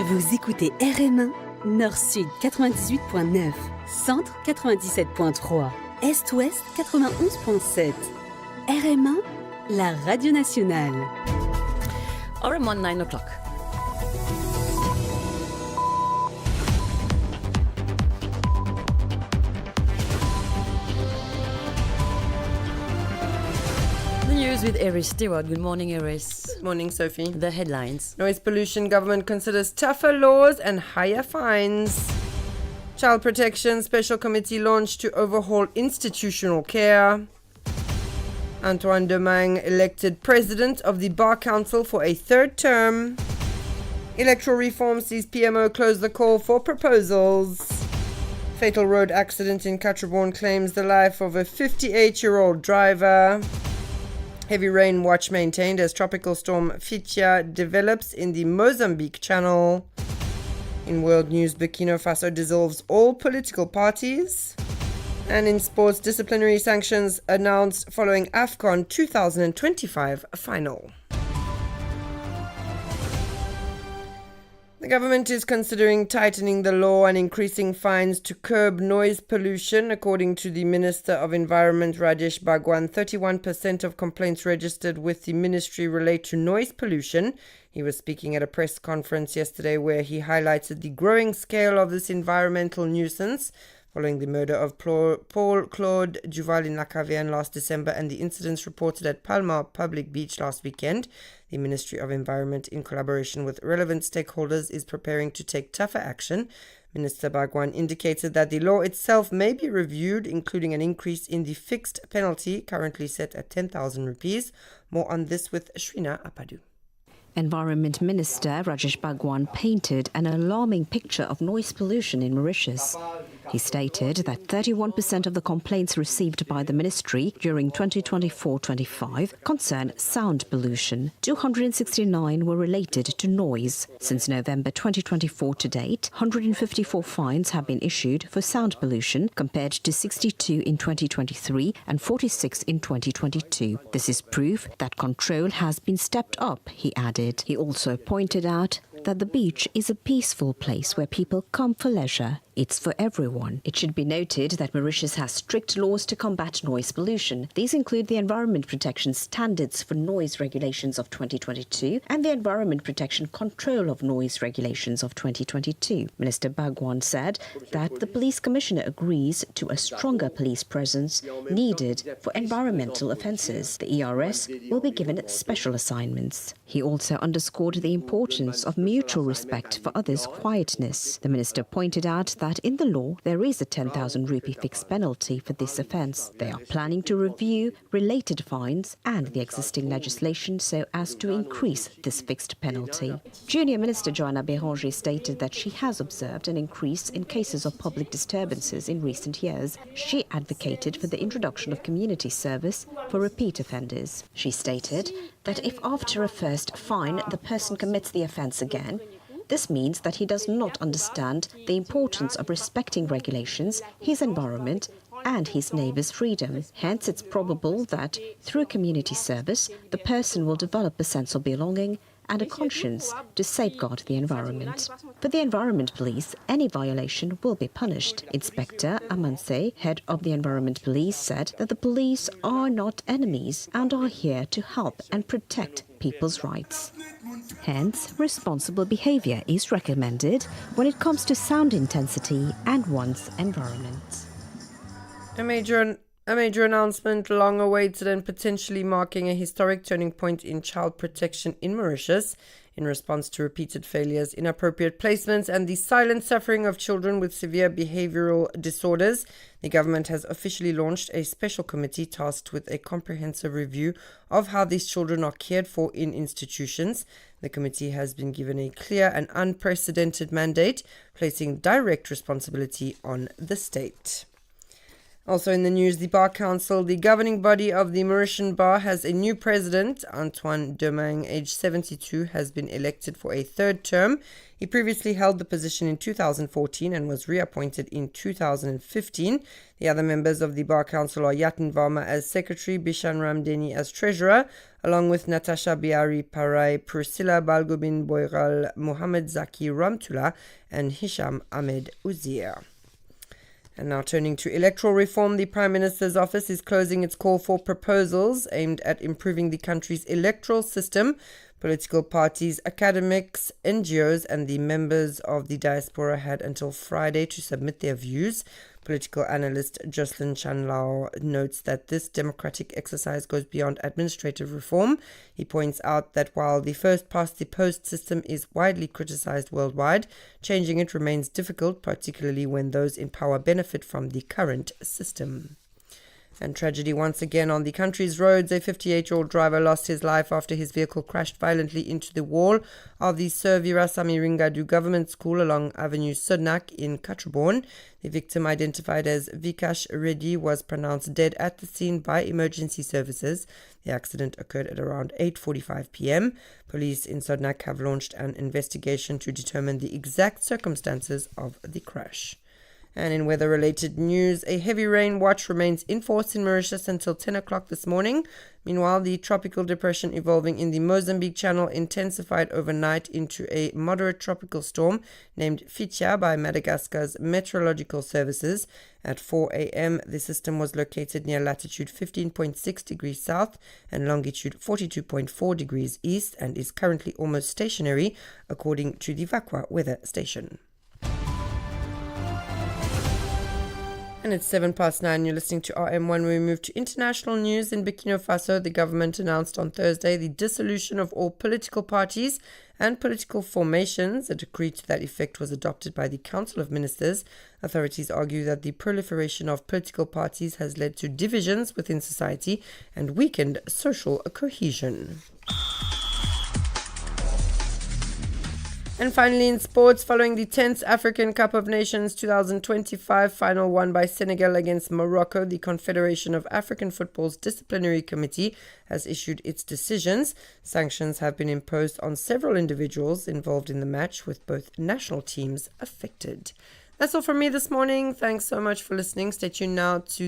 Vous écoutez RM1, Nord-Sud 98.9, Centre 97.3, Est-Ouest 91.7. RM1, la radio nationale. RM1, 9 o'clock. The news with Iris Stewart. Good morning, Iris. Good morning, Sophie. The headlines. Noise pollution, government considers tougher laws and higher fines. Child Protection Special Committee launched to overhaul institutional care. Antoine Domingue elected president of the Bar Council for a third term. Electoral reform sees PMO close the call for proposals. Fatal road accident in Catrabon claims the life of a 58-year-old driver. Heavy rain watch maintained as tropical storm Fitia develops in the Mozambique Channel. In world news, Burkina Faso dissolves all political parties. And in sports, disciplinary sanctions announced following AFCON 2025 final. The government is considering tightening the law and increasing fines to curb noise pollution. According to the Minister of Environment, Rajesh Bhagwan, 31% of complaints registered with the ministry relate to noise pollution. He was speaking at a press conference yesterday where he highlighted the growing scale of this environmental nuisance following the murder of Paul-Claude Duval in La Cavienne last December and the incidents reported at Palma Public Beach last weekend. The Ministry of Environment, in collaboration with relevant stakeholders, is preparing to take tougher action. Minister Bhagwan indicated that the law itself may be reviewed, including an increase in the fixed penalty, currently set at 10,000 rupees. More on this with Shrina Apadu. Environment Minister Rajesh Bhagwan painted an alarming picture of noise pollution in Mauritius. He stated that 31% of the complaints received by the ministry during 2024-25 concern sound pollution. 269 were related to noise. Since November 2024 to date, 154 fines have been issued for sound pollution compared to 62 in 2023 and 46 in 2022. This is proof that control has been stepped up, he added. He also pointed out that the beach is a peaceful place where people come for leisure. It's for everyone. It should be noted that Mauritius has strict laws to combat noise pollution. These include the Environment Protection Standards for Noise Regulations of 2022 and the Environment Protection Control of Noise Regulations of 2022. Minister Bhagwan said that the Police Commissioner agrees to a stronger police presence needed for environmental offences. The ERS will be given special assignments. He also underscored the importance of mutual respect for others' quietness. The minister pointed out that in the law there is a 10,000 rupee fixed penalty for this offence. They are planning to review related fines and the existing legislation so as to increase this fixed penalty. Junior Minister Joanna Béranger stated that she has observed an increase in cases of public disturbances in recent years. She advocated for the introduction of community service for repeat offenders. She stated that if after a first fine the person commits the offence again, this means that he does not understand the importance of respecting regulations, his environment, and his neighbour's freedom. Hence, it's probable that through community service, the person will develop a sense of belonging and a conscience to safeguard the environment. For the Environment Police, any violation will be punished. Inspector Amanse, head of the Environment Police, said that the police are not enemies and are here to help and protect people's rights. Hence, responsible behaviour is recommended when it comes to sound intensity and one's environment. A major announcement, long awaited and potentially marking a historic turning point in child protection in Mauritius. In response to repeated failures, inappropriate placements, and the silent suffering of children with severe behavioral disorders, the government has officially launched a special committee tasked with a comprehensive review of how these children are cared for in institutions. The committee has been given a clear and unprecedented mandate, placing direct responsibility on the state. Also in the news, the Bar Council, the governing body of the Mauritian Bar, has a new president. Antoine Domingue, aged 72, has been elected for a third term. He previously held the position in 2014 and was reappointed in 2015. The other members of the Bar Council are Yatin Varma as secretary, Bishan Ramdeni as treasurer, along with Natasha Biari Parai, Priscilla Balgobin Boiral, Mohamed Zaki Ramtula, and Hisham Ahmed Uzier. And now turning to electoral reform, the Prime Minister's office is closing its call for proposals aimed at improving the country's electoral system. Political parties, academics, NGOs, and the members of the diaspora had until Friday to submit their views. Political analyst Jocelyn Chanlao notes that this democratic exercise goes beyond administrative reform. He points out that while the first-past-the-post system is widely criticized worldwide, changing it remains difficult, particularly when those in power benefit from the current system. And tragedy once again on the country's roads. A 58-year-old driver lost his life after his vehicle crashed violently into the wall of the Sir Virasamy Ringadu Government School along Avenue Sodnak in Katrabon. The victim, identified as Vikash Reddy, was pronounced dead at the scene by emergency services. The accident occurred at around 8:45 p.m. Police in Sodnak have launched an investigation to determine the exact circumstances of the crash. And in weather-related news, a heavy rain watch remains in force in Mauritius until 10 o'clock this morning. Meanwhile, the tropical depression evolving in the Mozambique Channel intensified overnight into a moderate tropical storm named Fitia by Madagascar's meteorological services. At 4 a.m., the system was located near latitude 15.6 degrees south and longitude 42.4 degrees east and is currently almost stationary, according to the Vakwa weather station. And it's 9:07. You're listening to RM1. We move to international news. In Burkina Faso, the government announced on Thursday the dissolution of all political parties and political formations. A decree to that effect was adopted by the Council of Ministers. Authorities argue that the proliferation of political parties has led to divisions within society and weakened social cohesion. And finally, in sports, following the 10th African Cup of Nations 2025 final won by Senegal against Morocco, the Confederation of African Football's disciplinary committee has issued its decisions. Sanctions have been imposed on several individuals involved in the match, with both national teams affected. That's all from me this morning. Thanks so much for listening. Stay tuned now to